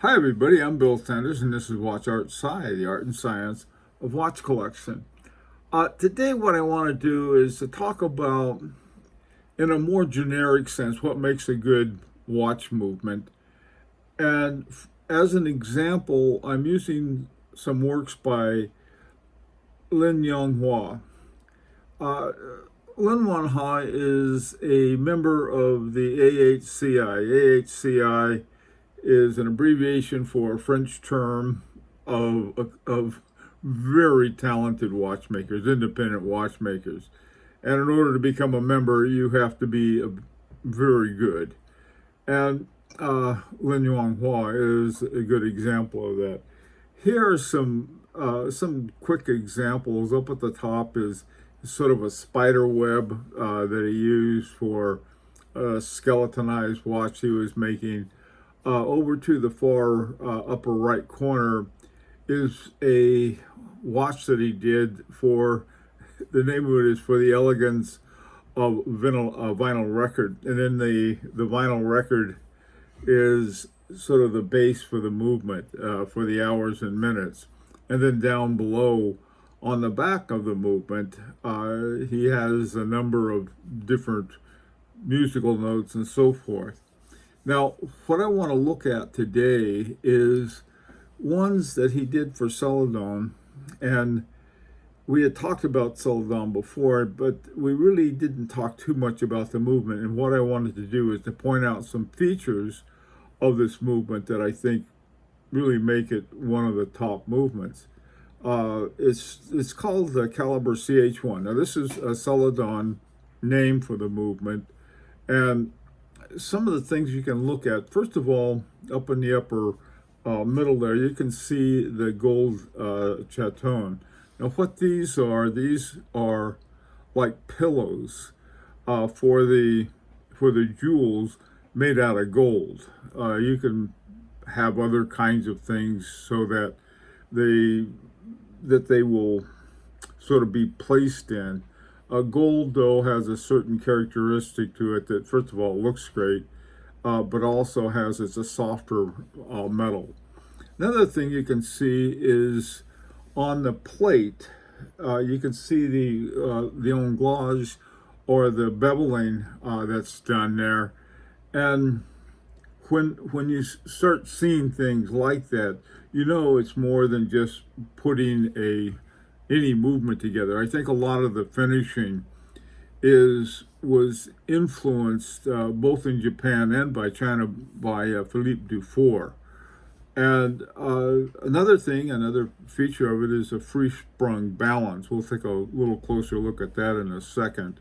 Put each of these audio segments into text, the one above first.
Hi everybody, I'm Bill Sanders and this is Watch AHCI, the art and science of watch collection. Today what I want to do is to talk about, in a more generic sense, what makes a good watch movement. And as an example, I'm using some works by Lin Yong Hua. Uh, Lin Yong Hua is a member of the AHCI. AHCI is an abbreviation for a French term of very talented watchmakers, independent watchmakers. And in order to become a member, you have to be very good. And Lin Yong Hua is a good example of that. Here are some quick examples. Up at the top is sort of a spider web that he used for a skeletonized watch he was making. Over to the far upper right corner is a watch that he did for, the name of it is For the Elegance of Vinyl Record. And then the vinyl record is sort of the base for the movement, for the hours and minutes. And then down below on the back of the movement, he has a number of different musical notes and so forth. Now, what I want to look at today is ones that he did for Celadon, and we had talked about Celadon before, but we really didn't talk too much about the movement. And what I wanted to do is to point out some features of this movement that I think really make it one of the top movements. It's called the Caliber CH1. Now, this is a Celadon name for the movement, and some of the things you can look at. First of all, up in the upper middle there, you can see the gold chaton. Now, what these are like pillows for the jewels made out of gold. You can have other kinds of things so that they will sort of be placed in. Gold, though, has a certain characteristic to it that, first of all, looks great, but also it's a softer metal. Another thing you can see is on the plate, you can see the onglage or the beveling that's done there. And when you start seeing things like that, you know it's more than just putting any movement together. I think a lot of the finishing was influenced both in Japan and by China by Philippe Dufour. And another feature of it is a free sprung balance. We'll take a little closer look at that in a second.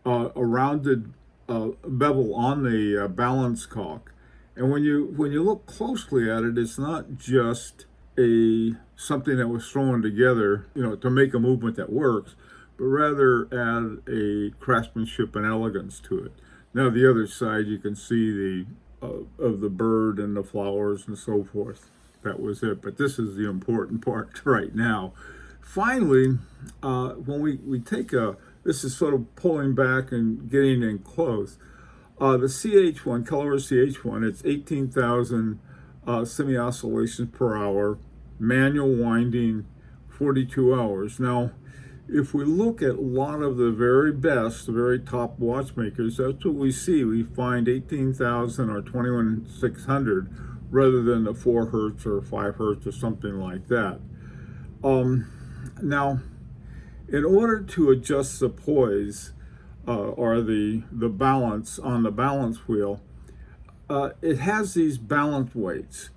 A rounded bevel on the balance cock. And when you look closely at it, it's not just something that was thrown together, to make a movement that works, but rather add a craftsmanship and elegance to it. Now, the other side, you can see of the bird and the flowers and so forth. That was it. But this is the important part right now. Finally, when we take this is sort of pulling back and getting in close. The CH1, Caliber CH1, it's 18,000 semi-oscillations per hour, manual winding, 42 hours. Now, if we look at a lot of the very best, the very top watchmakers, that's what we see. We find 18,000 or 21,600 rather than the 4 hertz or 5 hertz or something like that. Now, in order to adjust the poise or the balance on the balance wheel, it has these balance weights.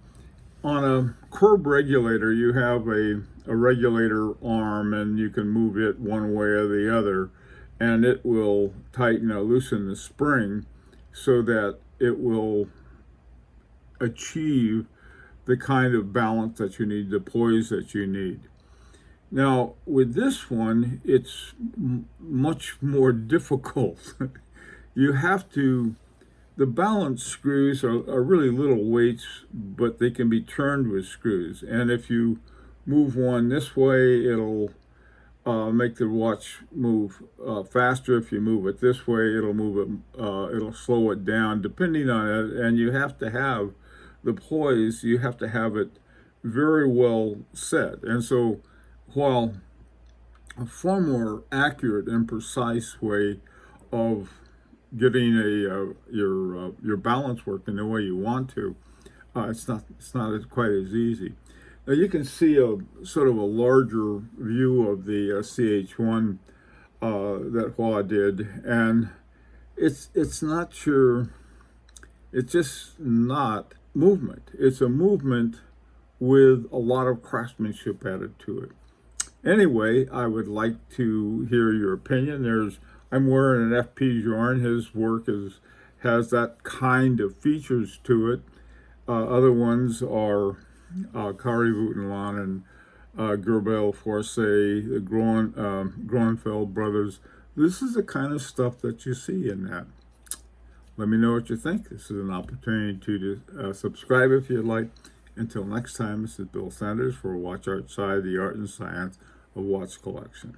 On a curb regulator, you have a regulator arm, and you can move it one way or the other, and it will tighten or loosen the spring so that it will achieve the kind of balance that you need, the poise that you need. Now, with this one, it's much more difficult. You have to, the balance screws are really little weights, but they can be turned with screws. And if you move one this way, it'll make the watch move faster. If you move it this way, it'll slow it down, depending on it. And you have to have the poise, you have to have it very well set. And so while a far more accurate and precise way of getting your balance working the way you want to, it's not quite as easy. Now you can see a sort of a larger view of the CH1 that Hua did, and it's not your, it's just not movement. It's a movement with a lot of craftsmanship added to it. Anyway, I would like to hear your opinion. I'm wearing an FP yarn. His work has that kind of features to it. Other ones are Kari Vutenland and Gerbel Force, the Groenfeld brothers. This is the kind of stuff that you see in that. Let me know what you think. This is an opportunity to subscribe if you'd like. Until next time, this is Bill Sanders for Watch AHCI, the art and science of watch collection.